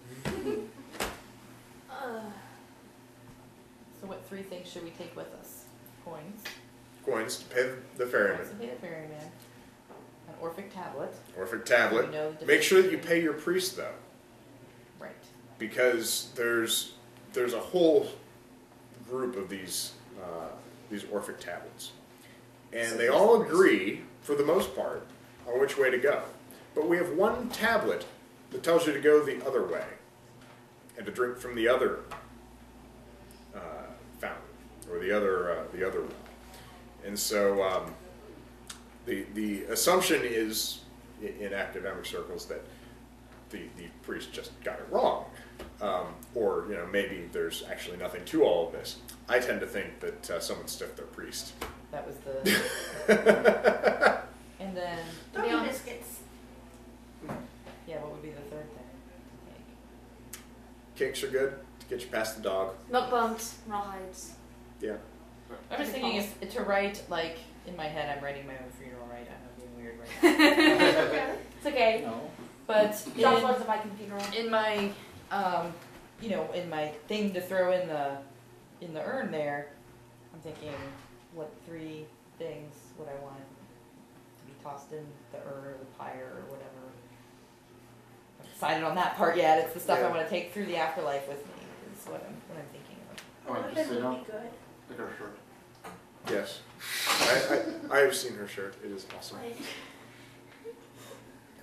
So what 3 things should we take with us? Coins. Coins to pay the ferryman. Coins to pay the ferryman. An Orphic tablet. Orphic tablet. We know the Make sure that you pay your priest, though. Right. Because there's a whole group of these Orphic tablets. And So they all agree, for the most part, on which way to go. But we have one tablet that tells you to go the other way, and to drink from the other fountain, or the other well. And so the assumption is, in academic circles, that the priest just got it wrong. Or, maybe there's actually nothing to all of this. I tend to think that someone stiffed their priest. That was the... And then... To be honest, biscuits. Yeah, what would be the 3rd thing to take? Cakes are good to get you past the dog. Milk bones, rawhides. Yeah. I was thinking if to write, like, in my head, I'm writing my own funeral rite. I know I'm being weird right now. It's okay. No. But John's loves a Viking funeral. in my, in my thing to throw in the urn there, I'm thinking, what 3 things would I want to be tossed in the urn or the pyre or whatever? decided on that part yet. It's the stuff Yeah. I want to take through the afterlife with me. Is what I'm thinking of. Oh, What and if just it so you would know, be good? look at her shirt. Yes. I have seen her shirt. It is awesome. Like,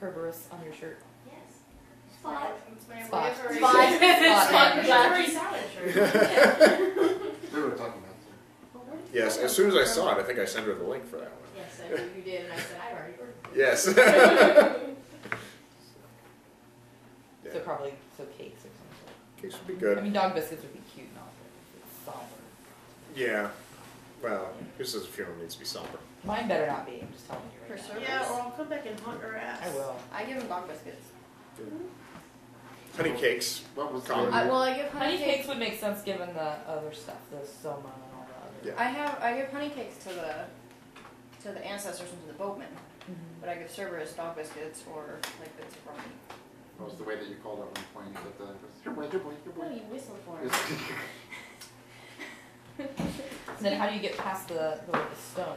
Kerberos on your shirt. yes. Spot. Spot. Spot. Spot. Spot. We were talking about Yes, as soon as I saw it, I think I sent her the link for that one. Yes, I knew you did, and I said, I've already heard of it. Yes. So probably cakes or something. Cakes would be I good. mean, dog biscuits would be cute, not it's somber. Yeah. Well, who says a funeral needs to be somber? Mine better not be. I'm just telling you right For now. sure. Yeah, or I'll come back and haunt her ass. I will. I give him dog biscuits. Honey cakes. What was Common. the Well, I give Honey cakes would make sense given the other stuff, the soma and all the other. Yeah. I give honey cakes to the ancestors and to the boatmen, but I give Cerberus dog biscuits or like bits of ramen. What was the way that you called at one point? You said your boy, your boy, your What boy. do you whistle for? And then how do you get past the stone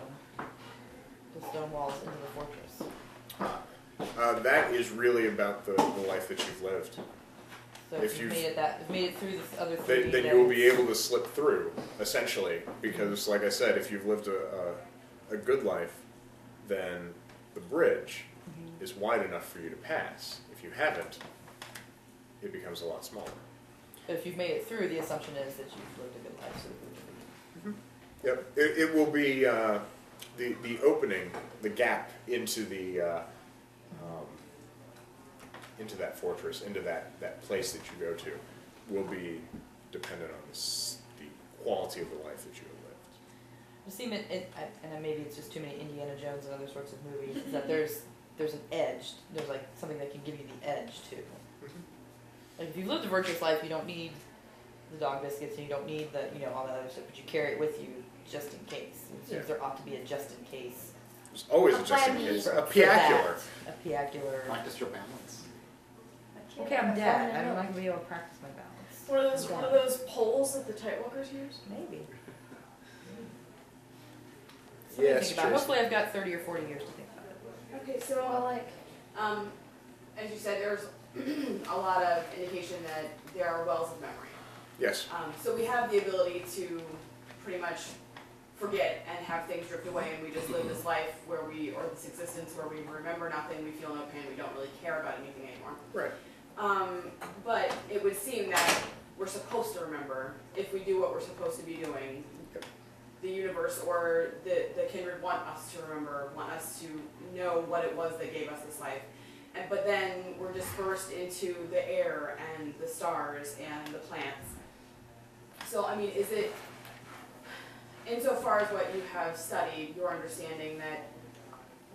walls into the fortress? That is really about the life that you've lived. So If if you've you've- made it through this other three, Then you will be able to slip through, essentially, because, like I said, if you've lived a good life, then the bridge is wide enough for you to pass. If you haven't, it becomes a lot smaller. But if you've made it through, the assumption is that you've lived a good life. So Yep, it will be the opening, the gap into into that fortress, into that place that you go to, will be dependent on the quality of the life that you have lived. it seems and maybe it's just too many Indiana Jones and other sorts of movies, is that there's an edge. There's like something that can give you the edge too. Like if you've lived a virtuous life, you don't need the dog biscuits and you don't need all that other stuff, but you carry it with you just in case. It seems there ought to be a just in case. There's always A a just in plan case, B. a piacular. A piacular. Practice your balance. Okay, I'm dead. I'm not gonna be able to practice my balance. One of those poles that the tightwalkers use? Maybe. Yes, Think about it. Tracy. Hopefully I've got 30 or 40 years to think about it. Okay, so As you said, there's a lot of indication that there are wells of memory. Yes. So we have the ability to pretty much forget and have things drift away, and we just live this life or this existence where we remember nothing, we feel no pain, we don't really care about anything anymore. Right. But it would seem that we're supposed to remember if we do what we're supposed to be doing. Yep. The universe or the kindred want us to remember, want us to know what it was that gave us this life. But then we're dispersed into the air and the stars and the plants. So, I mean, is it, insofar as what you have studied, your understanding that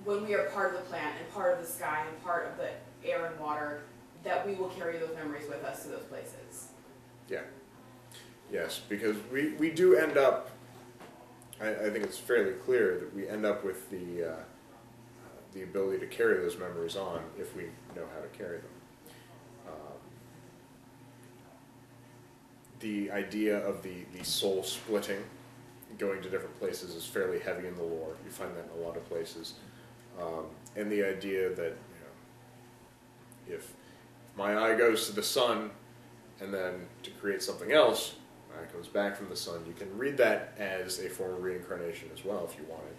when we are part of the plant and part of the sky and part of the air and water, that we will carry those memories with us to those places? Yeah. Yes, because we do end up, I think it's fairly clear that we end up with the ability to carry those memories on if we know how to carry them. The idea of the soul splitting, going to different places, is fairly heavy in the lore. You find that in a lot of places. And the idea that, if my eye goes to the sun and then to create something else, my eye comes back from the sun, you can read that as a form of reincarnation as well if you wanted.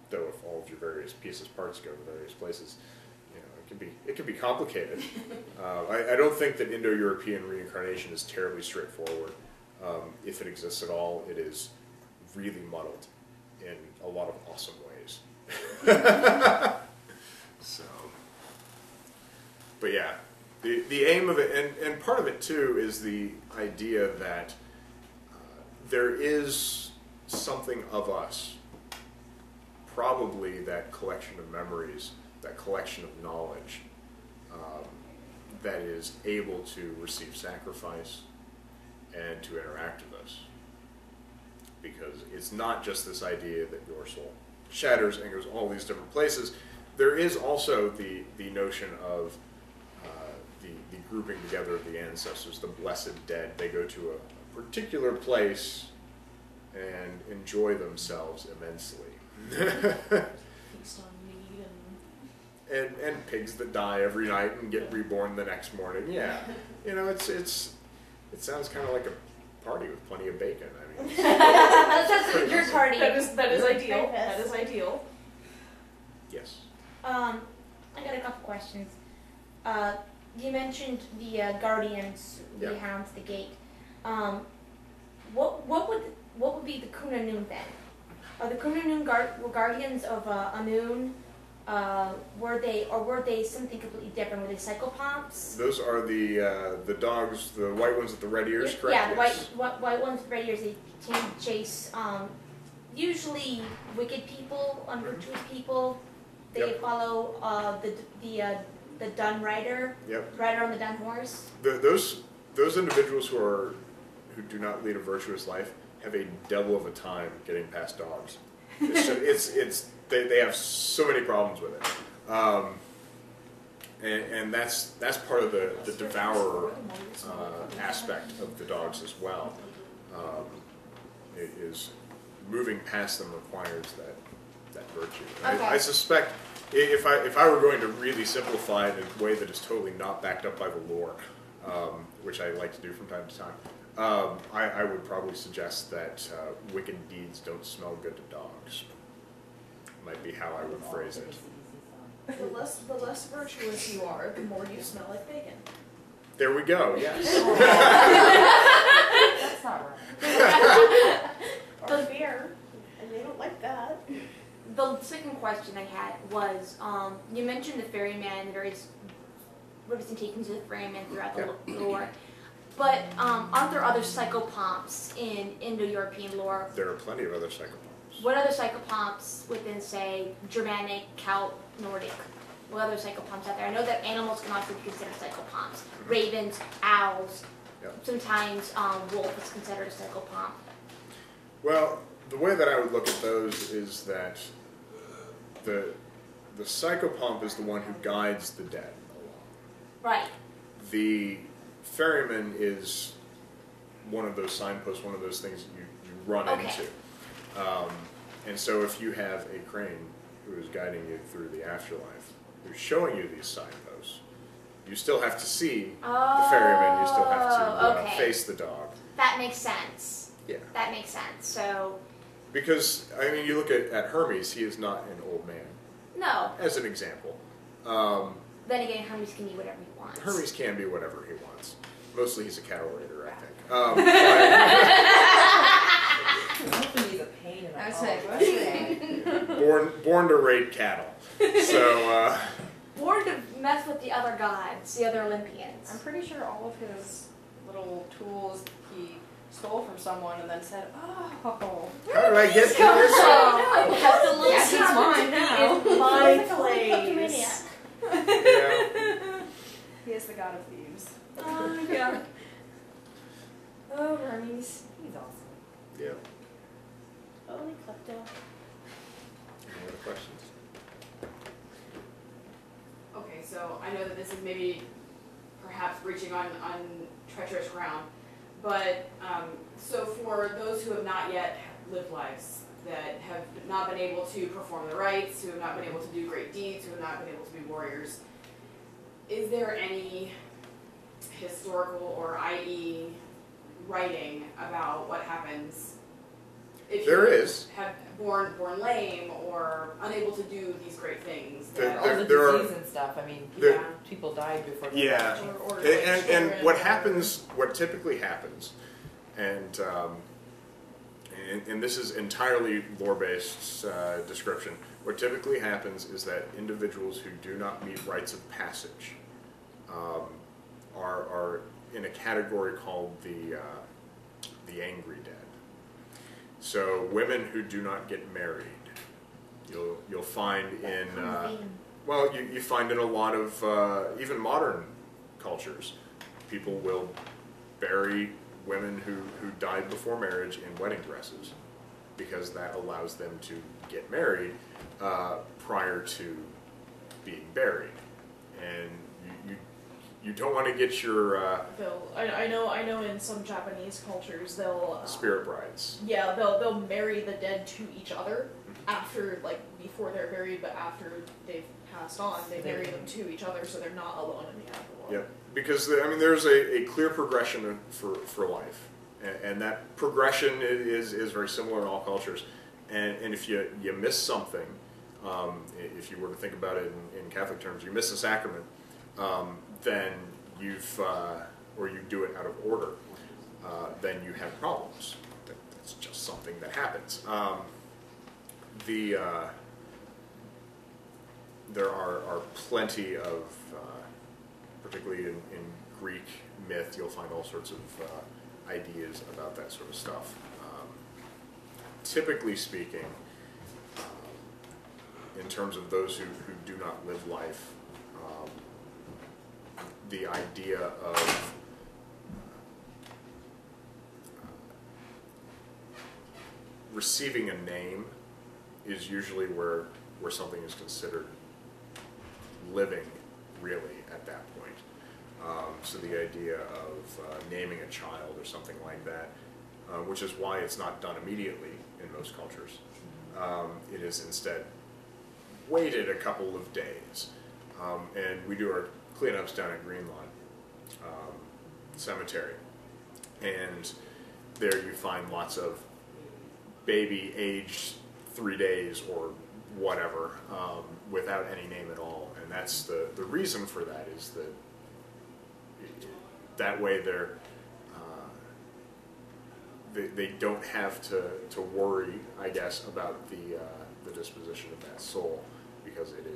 Though if all of your various pieces, parts go to various places, it can be complicated. I don't think that Indo-European reincarnation is terribly straightforward. If it exists at all, it is really muddled in a lot of awesome ways. So, but yeah, the aim of it, and part of it too, is the idea that there is something of us, probably that collection of memories, that collection of knowledge, that is able to receive sacrifice and to interact with us. Because it's not just this idea that your soul shatters and goes all these different places. There is also the notion of the grouping together of the ancestors, the blessed dead. They go to a particular place and enjoy themselves immensely. and pigs that die every night and get reborn the next morning. Yeah, you know, it sounds kind of like a party with plenty of bacon. I mean, That's a your easy. party. That is ideal. Breakfast. That is ideal. yes. I got a couple questions. You mentioned the guardians, Yeah. the hounds, the gate. What would be the Kunanun then? Are the Kunanun guardians of Anun? Were they something completely different? Were they psychopomps? Those are the dogs, the white ones with the red ears, correct? Yeah, the Yes. white ones with red ears. They tend to chase usually wicked people, unvirtuous people. They Yep. follow the dun rider. Yep. Rider on the dun horse. Those individuals who do not lead a virtuous life have a devil of a time getting past dogs. They have so many problems with it, and that's part of the devourer aspect of the dogs as well. It is moving past them requires that virtue. Okay. I suspect if I were going to really simplify it in a way that is totally not backed up by the lore, which I like to do from time to time, I would probably suggest that wicked deeds don't smell good to dogs. Might be how I would phrase it. The less virtuous you are, the more you smell like bacon. There we go. Yes. That's not right. Or beer, and they don't like that. The second question I had was, you mentioned the ferryman, the various representations of the ferryman throughout the lore, but aren't there other psychopomps in Indo-European lore? There are plenty of other psychopaths. What other psychopomps within, say, Germanic, Celt, Nordic? What other psychopomps out there? I know that animals can also be considered psychopomps. Ravens, owls. Yep. Sometimes wolf is considered a psychopomp. Well, the way that I would look at those is that the psychopomp is the one who guides the dead along. Right. The ferryman is one of those signposts, one of those things that you run into. And so if you have a crane who is guiding you through the afterlife, who's showing you these signposts, you still have to see the ferryman, you still have to face the dog. That makes sense. Yeah. That makes sense. So, Because, I mean, you look at Hermes, he is not an old man, no. as an example. Then again, Hermes can be whatever he wants. Hermes can be whatever he wants. Mostly he's a cattle raider, I think. Hopefully he's a pain in the I was ass. like, born to raid cattle. So, Born to mess with the other gods, the other Olympians. I'm pretty sure all of his little tools he stole from someone and then said, "Oh, how did I get to this? yes, it's mine now." My Like a place. Yeah. He is the god of thieves. Oh, yeah. Oh, Hermes. He's awesome. Yeah. Holy klepto. Any other questions? Okay, so I know that this is maybe perhaps reaching on treacherous ground, but so for those who have not yet lived lives, that have not been able to perform the rites, who have not been able to do great deeds, who have not been able to be warriors, is there any historical or i.e. writing about what happens if There you is. have born lame or unable to do these great things? There- All the there are- disease and stuff. I mean, there- people died before. they Yeah. got a chance. Or And what children, happens, what typically happens, and this is entirely lore-based description, what typically happens is that individuals who do not meet rites of passage are in a category called the angry dead. So women who do not get married, you'll find in well, you find in a lot of even modern cultures, people will bury women who died before marriage in wedding dresses because that allows them to get married prior to being buried, and you don't want to get your I know in some Japanese cultures they'll spirit brides. yeah they'll marry the dead to each other, after, like, before they're buried, but after they've passed on, they bury them to each other, so they're not alone in the afterworld. Yep. Because I mean, there's a clear progression for life, and that progression is very similar in all cultures. And if you miss something, if you were to think about it in Catholic terms, you miss a sacrament, then or you do it out of order, then you have problems. That's just something that happens. There are plenty of, particularly in Greek myth, you'll find all sorts of ideas about that sort of stuff. Typically speaking, in terms of those who do not live life, the idea of receiving a name is usually where something is considered living, really, at that point. So the idea of naming a child or something like that, which is why it's not done immediately in most cultures. It is instead waited a couple of days. And we do our cleanups down at Greenlawn Cemetery. And there you find lots of baby aged 3 days or whatever, without any name at all. And that's the reason for that is that way they don't have to worry, I guess, about the disposition of that soul, because it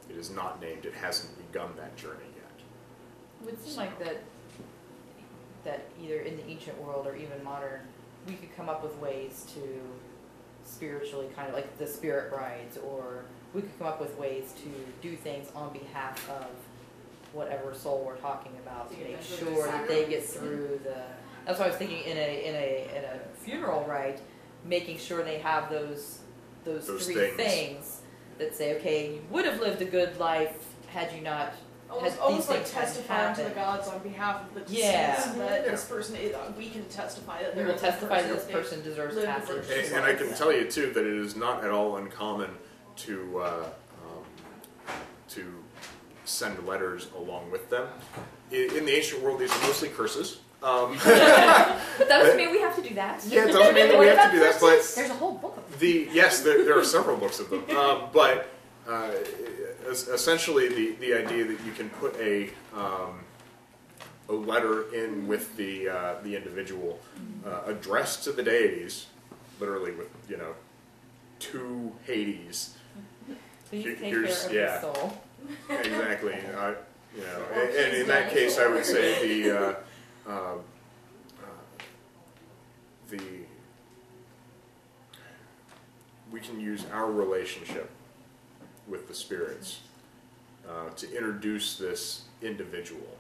is not named. It hasn't begun that journey yet. It would seem like that either in the ancient world or even modern, we could come up with ways to spiritually kind of like the spirit brides, or we could come up with ways to do things on behalf of whatever soul we're talking about to make sure that they get through the. That's what I was thinking in a funeral rite, making sure they have those three things that say, okay, you would have lived a good life had you not. Almost like testifying to the gods on behalf of the deceased that this person is, we can testify that we will testify that this person deserves passage. And I can tell you too that it is not at all uncommon to send letters along with them. In the ancient world, these are mostly curses. But that doesn't mean we have to do that. Yeah, it doesn't mean that we have to do that. But there's a whole book of them. Yes, there are several books of them. But essentially, the idea that you can put a letter in with the individual addressed to the deities, literally with 2 Hades. Please take care of the soul. Exactly. And in that case, I would say we can use our relationship with the spirits to introduce this individual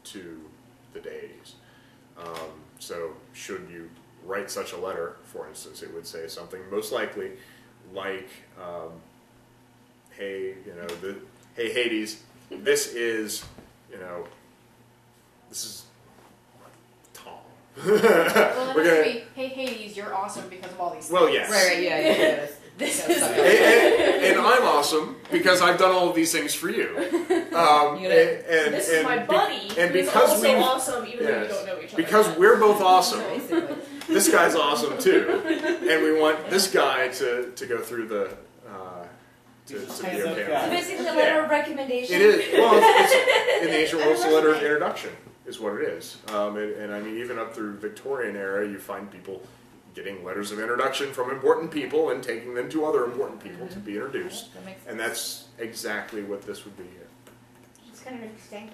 to the deities. So should you write such a letter, for instance, it would say something most likely like, hey, hey Hades, this is Tom. Well, then it should be, hey Hades, you're awesome because of all these things. Well, yes. Right, yeah. This is and I'm awesome because I've done all of these things for you. This is my buddy, and who's because also awesome, even though we yes, don't know each other. because we're both awesome, Basically. this guy's awesome too, and we want this guy to go through the to be okay. So basically a letter of recommendation. It is. Well, it's in the ancient world, it's a letter of introduction is what it is. And I mean, even up through Victorian era, you find people getting letters of introduction from important people and taking them to other important people to be introduced. That makes sense. And that's exactly what this would be here. It's kind of interesting.